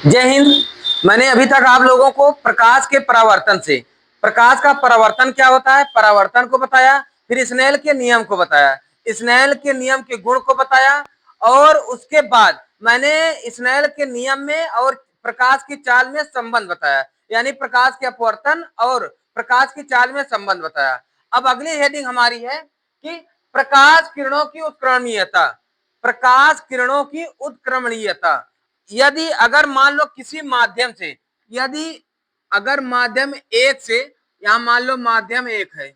जय हिंद। मैंने अभी तक आप लोगों को प्रकाश के परावर्तन से, प्रकाश का परावर्तन क्या होता है, परावर्तन को बताया, फिर स्नेल के नियम को बताया, स्नेल के नियम के गुण को बताया, और उसके बाद मैंने स्नेल के नियम में और प्रकाश की चाल में संबंध बताया, यानी प्रकाश के अपवर्तन और प्रकाश की चाल में संबंध बताया। अब अगली हेडिंग हमारी है कि प्रकाश किरणों की उत्क्रमणीयता। प्रकाश किरणों की उत्क्रमणीयता, यदि अगर मान लो किसी माध्यम से, यदि अगर माध्यम एक से, यहां मान लो माध्यम एक है,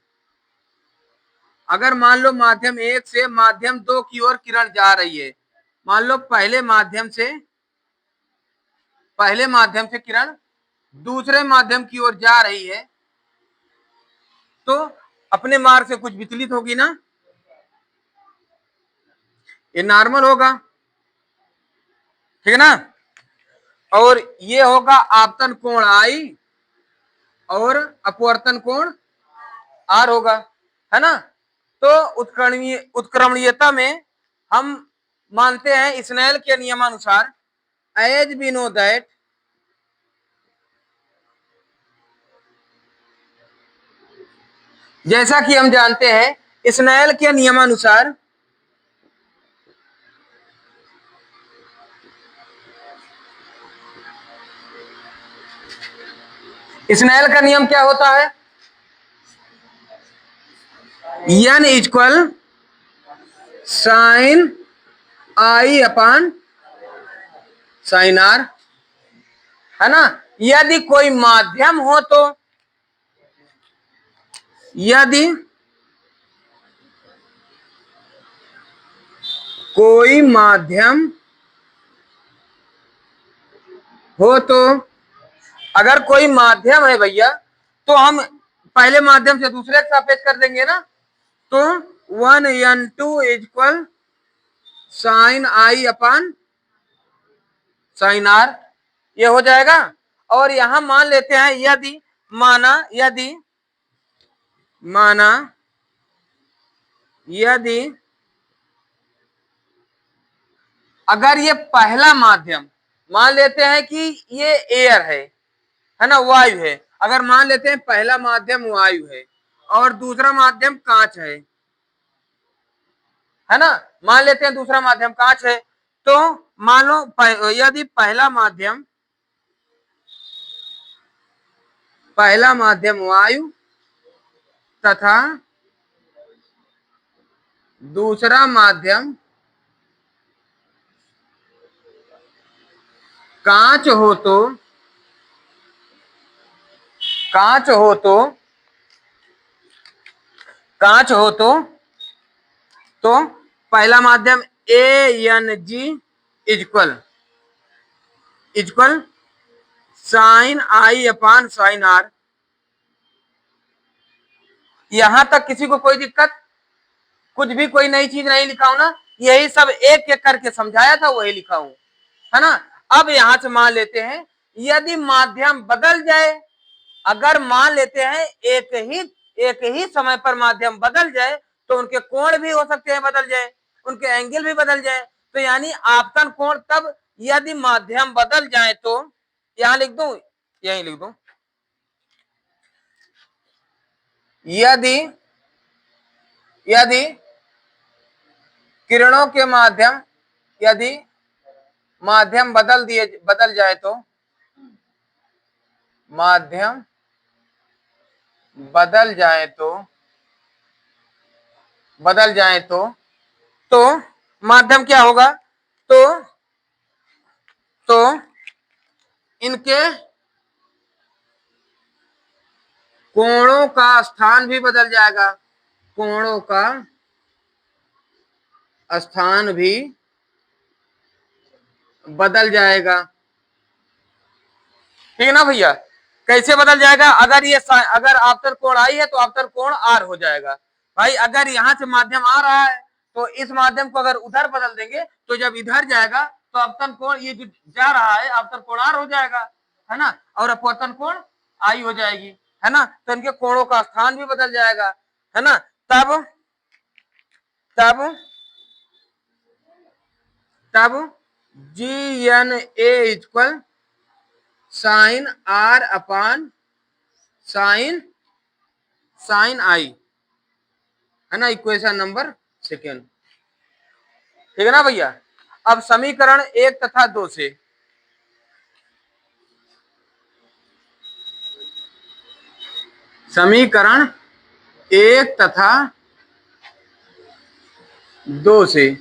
अगर मान लो माध्यम एक से माध्यम दो की ओर किरण जा रही है, मान लो पहले माध्यम से किरण दूसरे माध्यम की ओर जा रही है, तो अपने मार्ग से कुछ विचलित होगी ना, ये नॉर्मल होगा, ठीक है ना। और ये होगा आपतन कोण आई और अपवर्तन कोण आर होगा, है ना। तो उत्क्रमणीयता में हम मानते हैं स्नेल के नियमानुसार, एज वी नो दैट, जैसा कि हम जानते हैं स्नेल के नियमानुसार स्नेल का नियम क्या होता है, n equal sine i upon sine r, है ना। यदि कोई माध्यम हो तो, यदि कोई माध्यम हो तो, अगर कोई माध्यम है भैया तो हम पहले माध्यम से दूसरे के सापेक्ष कर देंगे ना, तो 1n2 equal sine i upon sine r, ये हो जाएगा। और यहां मान लेते हैं यदि माना यदि अगर ये पहला माध्यम, मान लेते हैं कि ये एयर है ना, वायु है, अगर मान लेते हैं पहला माध्यम वायु है और दूसरा माध्यम कांच है ना, मान लेते हैं दूसरा माध्यम कांच है, तो मान लो यदि पहला माध्यम वायु तथा दूसरा माध्यम कांच हो तो, तो पहला माध्यम a n g equal sine i upon sine r. यहां तक किसी को कोई दिक्कत, कुछ भी कोई नई चीज नहीं लिखा हूं ना, यही सब एक एक करके समझाया था वही लिखा हूं, है ना। अब यहां से मान लेते हैं यदि माध्यम बदल जाए, अगर मान लेते हैं एक ही समय पर माध्यम बदल जाए तो उनके कोण भी हो सकते हैं बदल जाए, उनके एंगल भी बदल जाए, तो यानी आपतन कोण तब यदि माध्यम बदल जाए तो, यहां लिख दूं, यही लिख दूं, यदि किरणों के माध्यम, यदि माध्यम बदल जाए तो, माध्यम बदल जाए तो माध्यम क्या होगा, तो इनके कोणों का स्थान भी बदल जाएगा, कोणों का स्थान भी बदल जाएगा, ठीक है ना भैया। कैसे बदल जाएगा, अगर आपतन कोण आई है तो आपतन कोण आर हो जाएगा। भाई अगर यहां से माध्यम आ रहा है तो इस माध्यम को अगर उधर बदल देंगे तो जब इधर जाएगा तो आपतन कोण, ये जो जा रहा है आपतन कोण आर हो जाएगा, है ना, और अपवर्तन कोण आई हो जाएगी, है ना। तो इनके कोणों का स्थान भी बदल जाएगा, है ना। तब तब g n a equal sine r upon sine i, है ना, इक्वेशन नंबर सेकेंड। ठीक है ना भैया। अब समीकरण 1 तथा 2 से समीकरण 1 तथा 2 से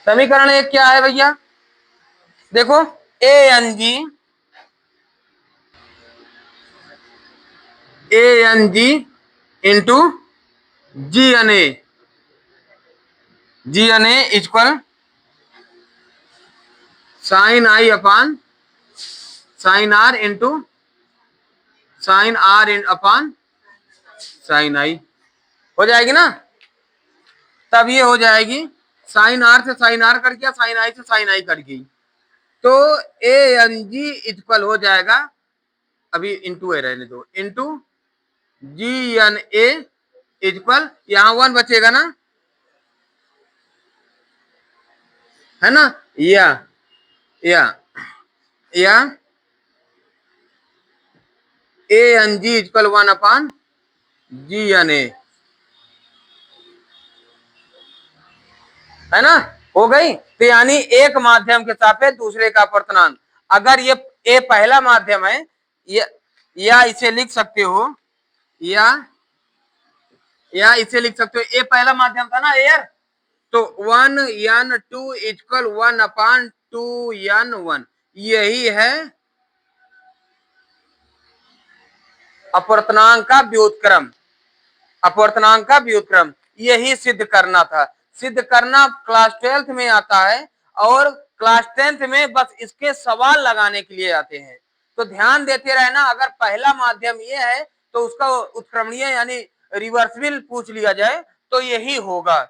समीकरण 1 क्या है भैया, देखो a n g into g n a equal sine i upon sine r into sine r upon sine i, हो जाएगी ना। तब ये हो जाएगी साइन आर से साइन आर कट गया, साइन आई से साइन आई कट गई, तो ए एन जी इक्वल हो जाएगा, अभी इंटू ए रहने दो, into g n a equal, यहां 1 बचेगा ना, है ना, या a n g equal 1 upon g n a, है ना, हो गई। तो यानी एक माध्यम के सापेक्ष दूसरे का अपवर्तनांक, अगर ये ए पहला माध्यम है, या इसे लिख सकते हो, या इसे लिख सकते हो, ए पहला माध्यम था ना एयर, तो 1n2 इक्वल 1 अपान 2n1, यही है अपवर्तनांक का व्युत्क्रम, अपवर्तनांक का व्युत्क्रम, यही सिद्ध करना था। सिद्ध करना क्लास 12th में आता है, और क्लास 10th में बस इसके सवाल लगाने के लिए आते हैं, तो ध्यान देते रहना। अगर पहला माध्यम ये है तो उसका उत्क्रमणीय यानी रिवर्सिबल पूछ लिया जाए तो यही होगा,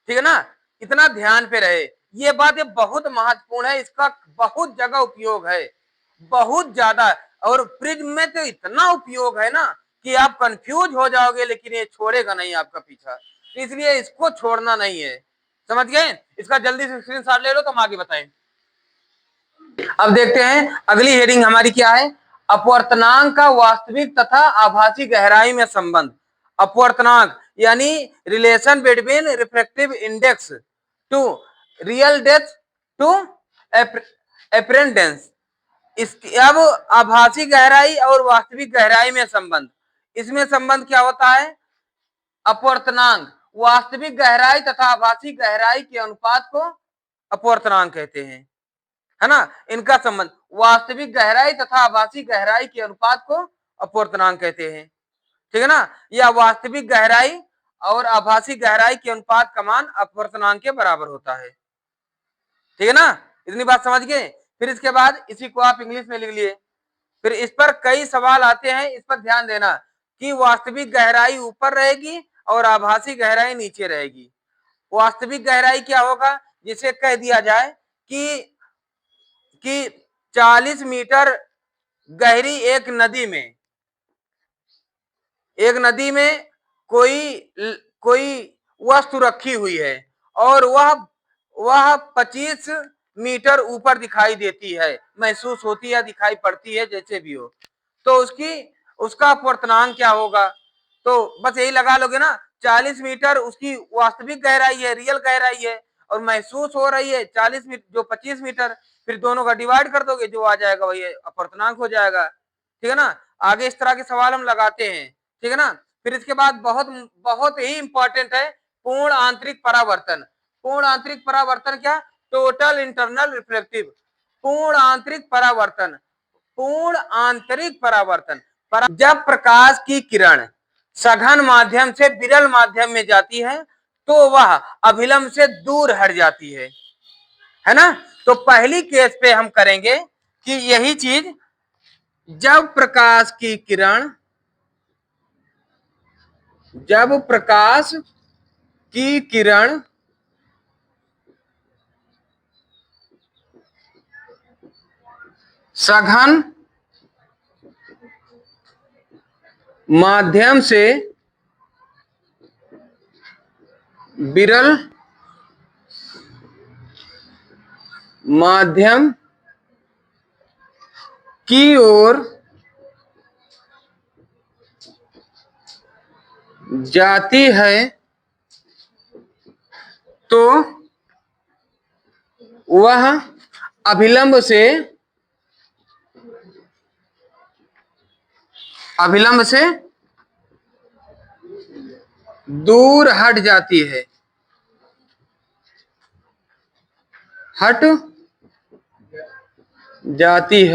ठीक है ना, इतना ध्यान पे रहे। ये बात ये बहुत महत्वपूर्ण है, इसका बहुत जगह उपयोग है, बहुत ज्यादा, और प्रिज्म में तो इतना उपयोग है ना कि आप कंफ्यूज हो जाओगे, लेकिन ये छोड़ेगा नहीं आपका पीछा, तो इसलिए इसको छोड़ना नहीं है, समझ गए। इसका जल्दी से स्क्रीनशॉट ले लो तो हम आगे बताएं। अब देखते हैं अगली हेडिंग हमारी क्या है, अपवर्तनांक का वास्तविक तथा आभासी गहराई में संबंध। अपवर्तनांक यानी relation between refractive index to real depth to apparent dense. इसकी अब आभासी गहराई और वास्तविक गहराई में संबंध, इसमें संबंध क्या होता है, अपवर्तनांक वास्तविक गहराई तथा आभासी गहराई के अनुपात को अपवर्तनांक कहते हैं, है ना, इनका संबंध वास्तविक गहराई तथा आभासी गहराई के अनुपात को अपवर्तनांक कहते हैं, ठीक है ना, या वास्तविक गहराई और आभासी गहराई के अनुपात का मान अपवर्तनांक के बराबर होता है, ठीक है ना, इतनी बात समझ गए। फिर इसके बाद इसी को आप इंग्लिश में लिख लिए, फिर इस पर कई सवाल आते हैं, इस पर ध्यान देना कि वास्तविक गहराई ऊपर रहेगी और आभासी गहराई नीचे रहेगी। वास्तविक गहराई क्या होगा, जिसे कह दिया जाए कि 40 मीटर गहरी एक नदी में कोई वस्तु रखी हुई है, और वह 25 मीटर ऊपर दिखाई देती है, महसूस होती है, दिखाई पड़ती है, जैसे भी हो, तो उसका अपवर्तनांक क्या होगा, तो बस यही लगा लोगे ना, 40 मीटर उसकी वास्तविक गहराई है, रियल गहराई है, और महसूस हो रही है 40 मीटर, जो 25 मीटर, फिर दोनों का डिवाइड कर दोगे, जो आ जाएगा वही अपवर्तनांक हो जाएगा, ठीक है ना। आगे इस तरह के सवाल हम लगाते हैं, ठीक है ना। फिर इसके बाद बहुत बहुत ही इंपॉर्टेंट है पूर्ण आंतरिक परावर्तन। पूर्ण आंतरिक परावर्तन क्या, टोटल इंटरनल रिफ्लेक्टिव, पूर्ण आंतरिक परावर्तन, पूर्ण आंतरिक परावर्तन। जब प्रकाश की किरण सघन माध्यम से विरल माध्यम में जाती है तो वह अभिलंब से दूर हट जाती है ना। तो पहली केस पे हम करेंगे कि यही चीज, जब प्रकाश की किरण सघन माध्यम से विरल माध्यम की ओर जाती है तो वह अभिलंब से दूर हट जाती है, हट जाती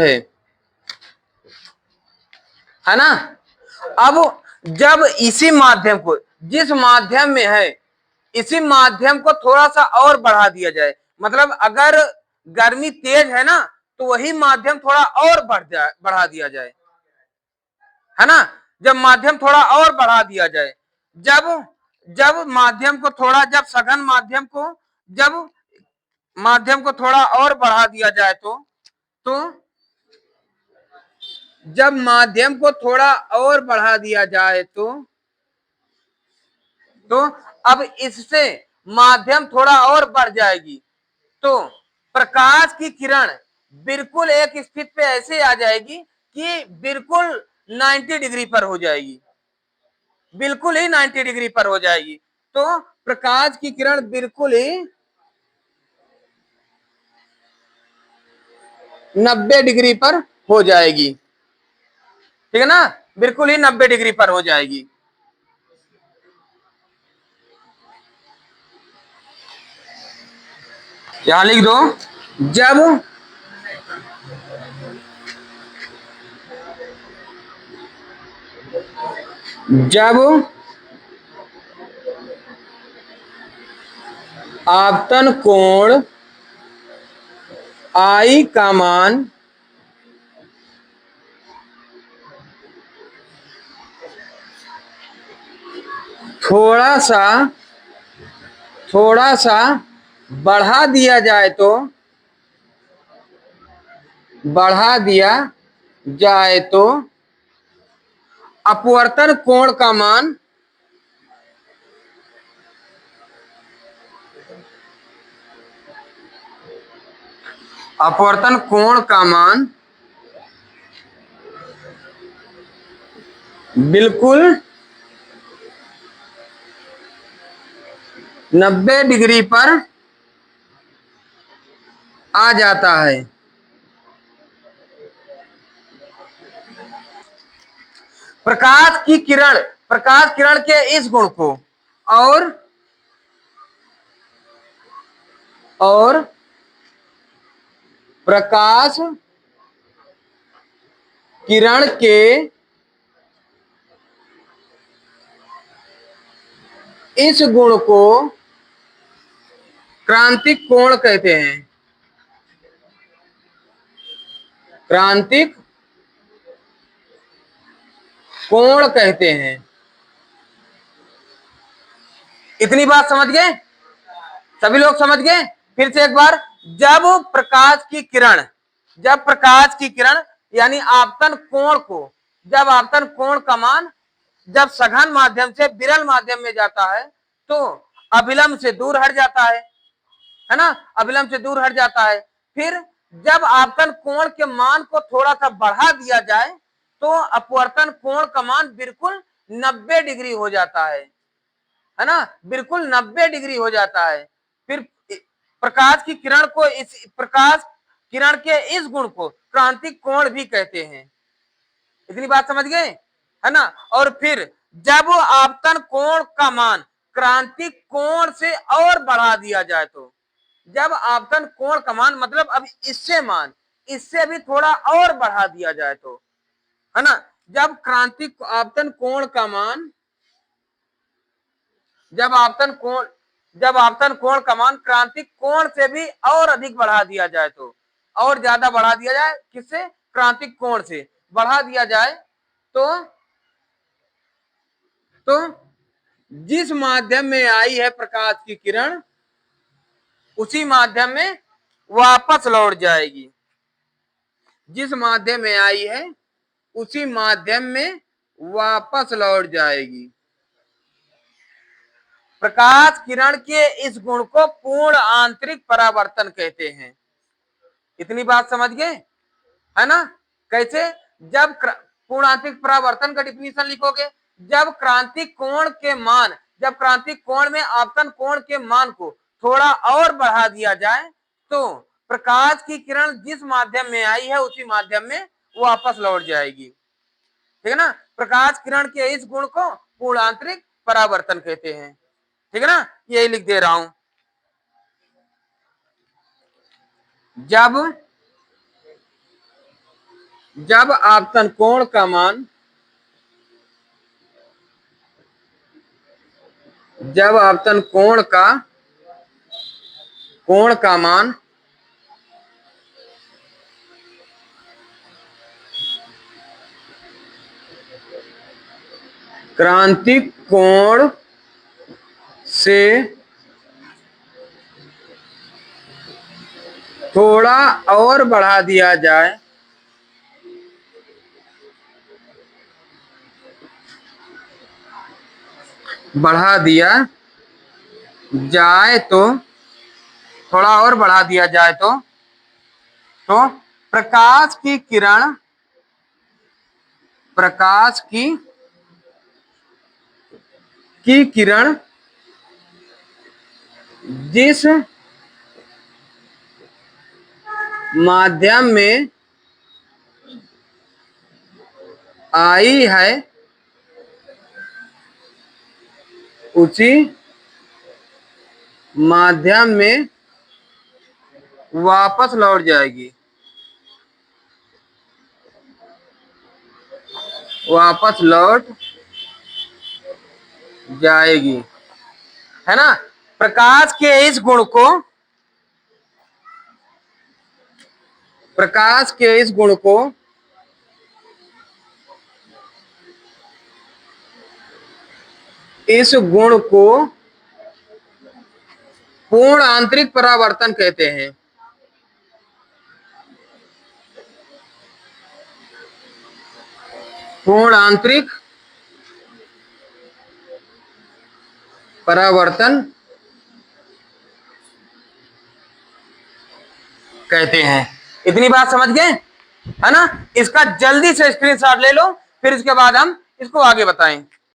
है ना। अब जब इसी माध्यम को, जिस माध्यम में है, इसी माध्यम को थोड़ा सा और बढ़ा दिया जाए, मतलब अगर गर्मी तेज है ना तो वही माध्यम थोड़ा और बढ़ा दिया जाए, है ना। जब माध्यम थोड़ा और बढ़ा दिया जाए, जब जब माध्यम को थोड़ा, जब सघन माध्यम को, जब माध्यम को थोड़ा और बढ़ा दिया जाए तो जब माध्यम को थोड़ा और बढ़ा दिया जाए तो अब इससे माध्यम थोड़ा और बढ़ जाएगी, तो प्रकाश की किरण बिल्कुल एक स्थिति पे ऐसे आ जाएगी कि बिल्कुल 90 डिग्री पर हो जाएगी, बिल्कुल ही 90 डिग्री पर हो जाएगी। तो प्रकाश की किरण बिल्कुल ही 90 डिग्री पर हो जाएगी, ठीक है ना, बिल्कुल ही 90 डिग्री पर हो जाएगी। यहां लिख दो, जब जब आपतन कोण आई का मान थोड़ा सा बढ़ा दिया जाए तो अपवर्तन कोण का मान बिल्कुल 90 डिग्री पर आ जाता है। प्रकाश किरण के इस गुण को और प्रकाश किरण के इस गुण को क्रांतिक कोण कहते हैं, क्रांतिक कोण कहते हैं। इतनी बात समझ गए, सभी लोग समझ गए। फिर से एक बार, जब प्रकाश की किरण यानी आपतन कोण को, जब आपतन कोण का मान जब सघन माध्यम से विरल माध्यम में जाता है तो अभिलंब से दूर हट जाता है ना, अभिलंब से दूर हट जाता है। फिर जब आपतन कोण के मान को थोड़ा सा बढ़ा दिया जाए तो अपवर्तन कोण का मान बिल्कुल 90 डिग्री हो जाता है ना, बिल्कुल 90 डिग्री हो जाता है। फिर प्रकाश की किरण को, इस प्रकाश किरण के इस गुण को क्रांतिक कोण भी कहते हैं। इतनी बात समझ गए, है ना। और फिर जब आपतन कोण का मान क्रांतिक कोण से और बढ़ा दिया जाए तो, जब आपतन कोण का मान मतलब अब इससे भी थोड़ा और बढ़ा दिया जाए तो, है ना, जब क्रांतिक आपतन कोण का मान, जब आपतन कोण का मान क्रांतिक कोण से भी और अधिक बढ़ा दिया जाए तो, और ज्यादा बढ़ा दिया जाए, किससे, क्रांतिक कोण से बढ़ा दिया जाए तो जिस माध्यम में आई है प्रकाश की किरण उसी माध्यम में वापस लौट जाएगी, जिस माध्यम में आई है उसी माध्यम में वापस लौट जाएगी। प्रकाश किरण के इस गुण को पूर्ण आंतरिक परावर्तन कहते हैं। इतनी बात समझ गए, है ना। कैसे? जब पूर्ण आंतरिक परावर्तन का डिफिनीशन लिखोगे, जब क्रांतिक कोण के मान, जब क्रांतिक कोण में आपतन कोण के मान को थोड़ा और बढ़ा दिया जाए तो प्रकाश की किरण जिस माध्यम में आई है उसी माध्यम में वापस लौट जाएगी। ठीक है ना? प्रकाश किरण के इस गुण को पूर्ण आंतरिक परावर्तन कहते हैं। ठीक है ना? यही लिख दे रहा हूं। जब आपतन कोण का मान, जब आपतन कोण का मान क्रांतिक कोण से थोड़ा और बढ़ा दिया जाए तो थोड़ा और बढ़ा दिया जाए तो प्रकाश की किरण जिस माध्यम में आई है उसी माध्यम में वापस लौट जाएगी, वापस लौट जाएगी। है ना? प्रकाश के इस गुण को, प्रकाश के इस गुण को इस गुण को पूर्ण आंतरिक परावर्तन कहते हैं। पूर्ण आंतरिक परावर्तन कहते हैं। इतनी बात समझ गए? है ना? इसका जल्दी से स्क्रीनशॉट ले लो, फिर इसके बाद हम इसको आगे बताएं।